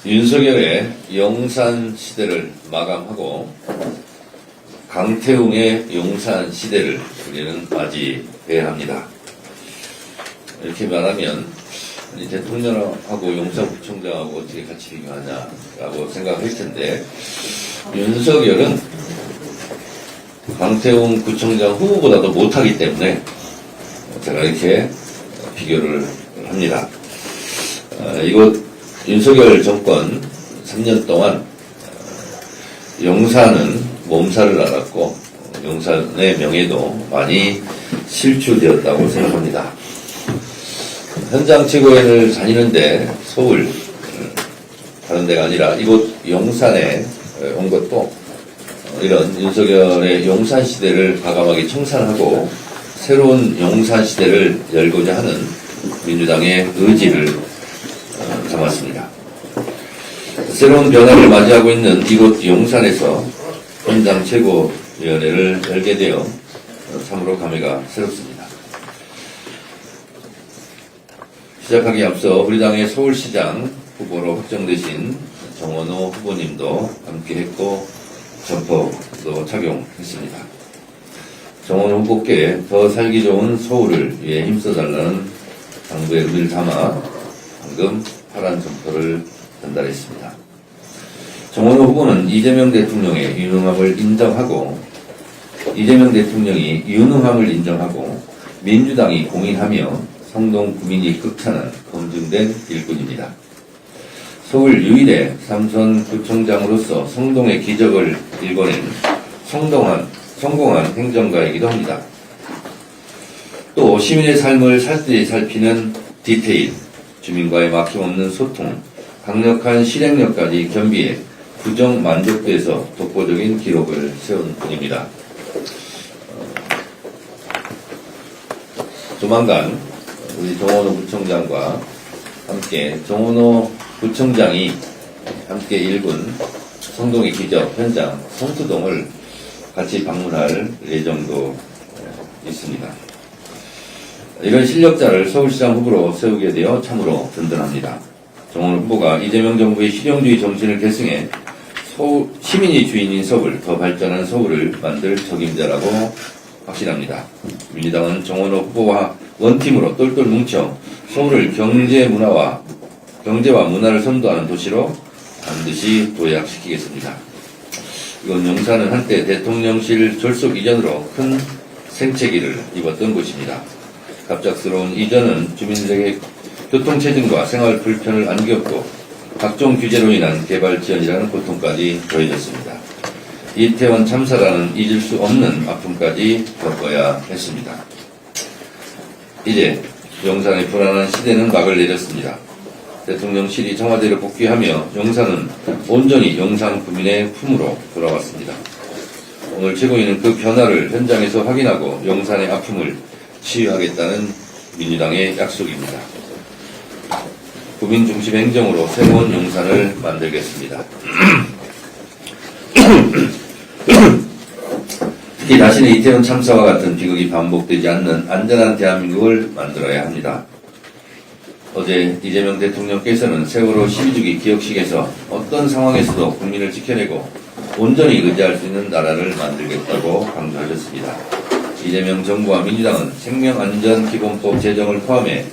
윤석열의 용산 시대를 마감하고 강태웅의 용산 시대를 우리는 맞이해야 합니다. 이렇게 말하면 대통령하고 용산구청장하고 어떻게 같이 비교하냐라고 생각할 텐데, 윤석열은 강태웅 구청장 후보보다도 못하기 때문에 제가 이렇게 비교를 합니다. 이곳 윤석열 정권 3년 동안 용산은 몸살을 앓았고 용산의 명예도 많이 실추되었다고 생각합니다. 현장 최고위원을 다니는데 서울 다른 데가 아니라 이곳 용산에 온 것도 이런 윤석열의 용산 시대를 과감하게 청산하고 새로운 용산 시대를 열고자 하는 민주당의 의지를 담았습니다. 새로운 변화를 맞이하고 있는 이곳 용산에서 현장 최고위원회를 열게 되어 참으로 감회가 새롭습니다. 시작하기에 앞서 우리 당의 서울시장 후보로 확정되신 정원호 후보님도 함께했고 점퍼도 착용했습니다. 정원호 후보께 더 살기 좋은 서울을 위해 힘써달라는 당부의 의미를 담아 방금 파란 점퍼를 전달했습니다. 정원호 후보는 이재명 대통령의 유능함을 인정하고 민주당이 공인하며 성동 구민이 극찬한 검증된 일꾼입니다. 서울 유일의 삼선 구청장으로서 성동의 기적을 일궈낸 성공한 행정가이기도 합니다. 또 시민의 삶을 살뜰히 살피는 디테일, 주민과의 막힘없는 소통, 강력한 실행력까지 겸비해 부정 만족도에서 독보적인 기록을 세운 분입니다. 조만간 우리 정원호 구청장과 함께 정원호 구청장이 함께 일군 성동의 기적 현장 성수동을 같이 방문할 예정도 있습니다. 이런 실력자를 서울시장 후보로 세우게 되어 참으로 든든합니다. 정원호 후보가 이재명 정부의 실용주의 정신을 계승해 시민이 주인인 서울, 더 발전한 서울을 만들 적임자라고 확신합니다. 민주당은 정원호 후보와 원팀으로 똘똘 뭉쳐 서울을 경제와 문화를 선도하는 도시로 반드시 도약시키겠습니다. 이건 용산은 한때 대통령실 졸속 이전으로 큰 생채기를 입었던 곳입니다. 갑작스러운 이전은 주민들에게 교통체증과 생활 불편을 안겼고 각종 규제로 인한 개발 지연이라는 고통까지 더해졌습니다. 이태원 참사라는 잊을 수 없는 아픔까지 겪어야 했습니다. 이제 용산의 불안한 시대는 막을 내렸습니다. 대통령실이 청와대로 복귀하며 용산은 온전히 용산 구민의 품으로 돌아왔습니다. 오늘 최고위는 그 변화를 현장에서 확인하고 용산의 아픔을 치유하겠다는 민주당의 약속입니다. 구민 중심 행정으로 새로운 용산을 만들겠습니다. 특히 다시는 이태원 참사와 같은 비극이 반복되지 않는 안전한 대한민국을 만들어야 합니다. 어제 이재명 대통령께서는 세월호 12주기 기억식에서 어떤 상황에서도 국민을 지켜내고 온전히 의지할 수 있는 나라를 만들겠다고 강조하셨습니다. 이재명 정부와 민주당은 생명안전기본법 제정을 포함해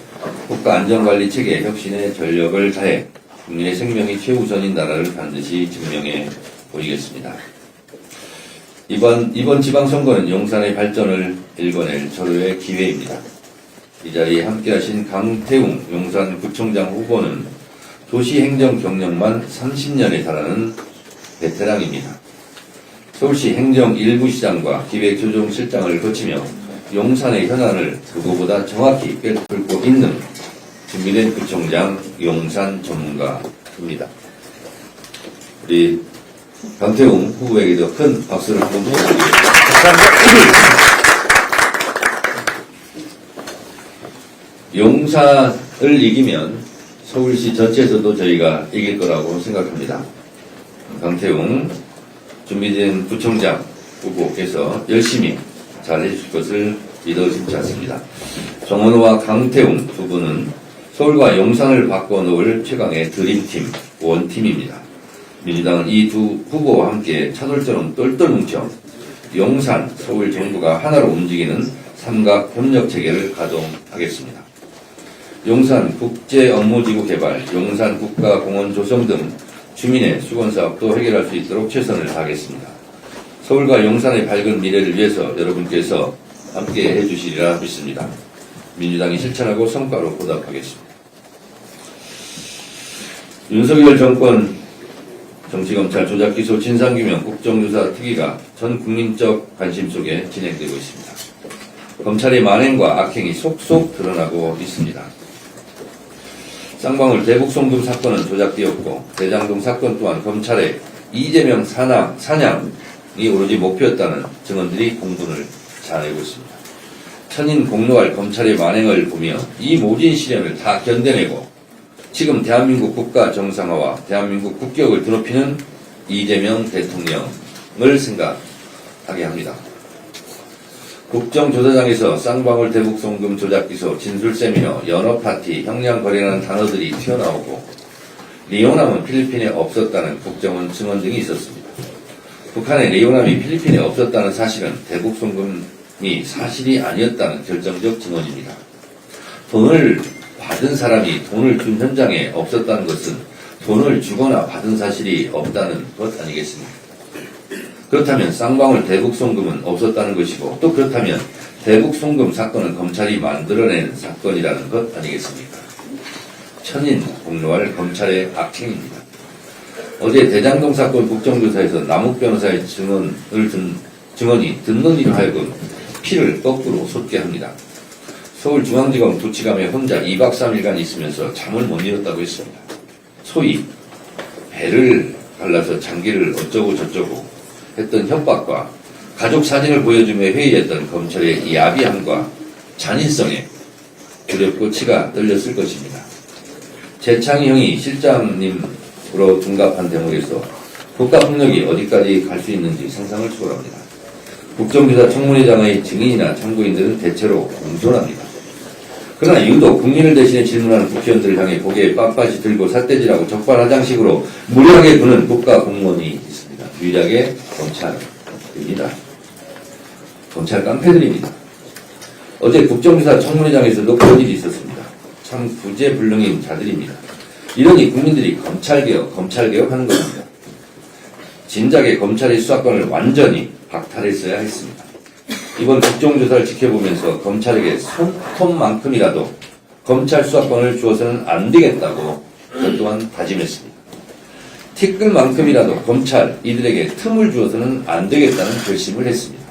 국가안전관리체계 혁신에 전력을 다해 국민의 생명이 최우선인 나라를 반드시 증명해 보이겠습니다. 이번 지방선거는 용산의 발전을 일궈낼 절호의 기회입니다. 이 자리에 함께하신 강태웅 용산구청장 후보는 도시행정 경력만 30년에 달하는 베테랑입니다. 서울시 행정 일부 시장과 기획조정실장을 거치며 용산의 현안을 그거보다 정확히 꿰뚫고 있는 준비된 구청장 용산 전문가입니다. 우리 강태웅 후보에게도 큰 박수를 한번 부탁드리겠습니다. 용산을 이기면 서울시 전체에서도 저희가 이길 거라고 생각합니다. 강태웅 준비된 구청장 후보께서 열심히 잘 해주실 것을 믿어 의심치 않습니다. 정원호와 강태웅 두 분은 서울과 용산을 바꿔놓을 최강의 드림팀 원팀입니다. 민주당은 이 두 후보와 함께 차돌처럼 똘똘 뭉쳐 용산, 서울 정부가 하나로 움직이는 삼각협력체계를 가동하겠습니다. 용산 국제업무지구 개발, 용산 국가공원 조성 등 주민의 수건사업도 해결할 수 있도록 최선을 다하겠습니다. 서울과 용산의 밝은 미래를 위해서 여러분께서 함께 해주시리라 믿습니다. 민주당이 실천하고 성과로 보답하겠습니다. 윤석열 정권 정치검찰 조작기소 진상규명 국정조사 특위가 전 국민적 관심 속에 진행되고 있습니다. 검찰의 만행과 악행이 속속 드러나고 있습니다. 쌍방울 대북송금 사건은 조작되었고 대장동 사건 또한 검찰의 이재명 사냥이 오로지 목표였다는 증언들이 공분을 자아내고 있습니다. 천인 공노할 검찰의 만행을 보며 이 모진 시련을 다 견뎌내고 지금 대한민국 국가 정상화와 대한민국 국격을 드높이는 이재명 대통령을 생각하게 합니다. 국정조사장에서 쌍방울 대북송금 조작기소, 진술세미너, 연어파티, 형량거래라는 단어들이 튀어나오고 리오남은 필리핀에 없었다는 국정원 증언 등이 있었습니다. 북한의 리오남이 필리핀에 없었다는 사실은 대북송금이 사실이 아니었다는 결정적 증언입니다. 돈을 받은 사람이 돈을 준 현장에 없었다는 것은 돈을 주거나 받은 사실이 없다는 것 아니겠습니까? 그렇다면 쌍방울 대북송금은 없었다는 것이고 또 그렇다면 대북송금 사건은 검찰이 만들어낸 사건이라는 것 아니겠습니까? 천인 공노할 검찰의 악행입니다. 어제 대장동 사건 국정조사에서 남욱 변호사의 증언이 듣는 이로 하여금 피를 거꾸로 솟게 합니다. 서울중앙지검 부치감에 혼자 2박 3일간 있으면서 잠을 못 이뤘다고 했습니다. 소위 배를 갈라서 장기를 어쩌고 저쩌고 했던 협박과 가족 사진을 보여주며 회의했던 검찰의 야비함과 잔인성에 두렵고 치가 떨렸을 것입니다. 재창희 형이 실장님으로 둔갑한 대목에서 국가폭력이 어디까지 갈 수 있는지 상상을 초월합니다. 국정조사 청문회장의 증인이나 참고인들은 대체로 공존합니다. 그러나 유독 국민을 대신해 질문하는 국회의원들을 향해 고개에 빳빳이 들고 삿대질하고 적반하장식으로 무례하게 구는 국가공무원이 있습니다. 유일하게 검찰입니다. 검찰 깡패들입니다. 어제 국정조사 청문회장에서도 그런 일이 있었습니다. 참 구제불능인 자들입니다. 이러니 국민들이 검찰개혁 하는 겁니다. 진작에 검찰의 수사권을 완전히 박탈했어야 했습니다. 이번 국정조사를 지켜보면서 검찰에게 손톱만큼이라도 검찰 수사권을 주어서는 안 되겠다고 저 또한 다짐했습니다. 티끌만큼이라도 검찰 이들에게 틈을 주어서는 안 되겠다는 결심을 했습니다.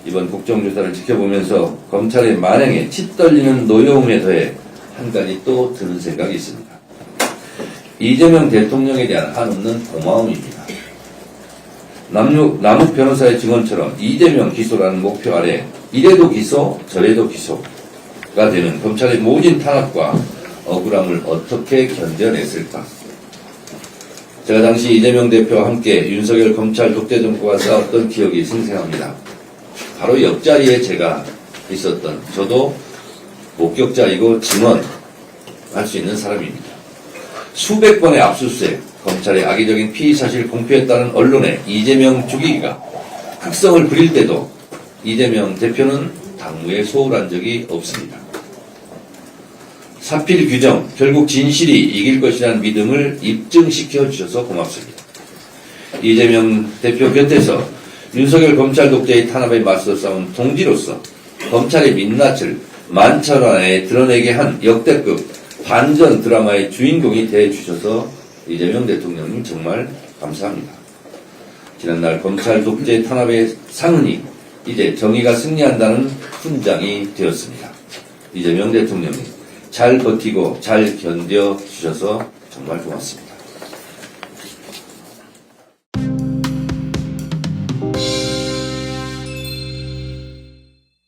이번 국정조사를 지켜보면서 검찰의 만행에 치 떨리는 노여움에 더해 한 가지 또 드는 생각이 있습니다. 이재명 대통령에 대한 한없는 고마움입니다. 남욱 변호사의 증언처럼 이재명 기소라는 목표 아래 이래도 기소 저래도 기소가 되는 검찰의 모진 탄압과 억울함을 어떻게 견뎌냈을까? 제가 당시 이재명 대표와 함께 윤석열 검찰 독재 정부와 싸웠던 기억이 생생합니다. 바로 옆자리에 제가 있었던 저도 목격자이고 증언할 수 있는 사람입니다. 수백 번의 압수수색, 검찰의 악의적인 피의사실 공표했다는 언론의 이재명 죽이기가 극성을 부릴 때도 이재명 대표는 당무에 소홀한 적이 없습니다. 사필 규정, 결국 진실이 이길 것이라는 믿음을 입증시켜 주셔서 고맙습니다. 이재명 대표 곁에서 윤석열 검찰 독재의 탄압에 맞서 싸운 동지로서 검찰의 민낯을 만천하에 드러내게 한 역대급 반전 드라마의 주인공이 되어주셔서 이재명 대통령님 정말 감사합니다. 지난날 검찰 독재 탄압의 상흔이 이제 정의가 승리한다는 훈장이 되었습니다. 이재명 대통령님 잘 버티고 잘 견뎌주셔서 정말 고맙습니다.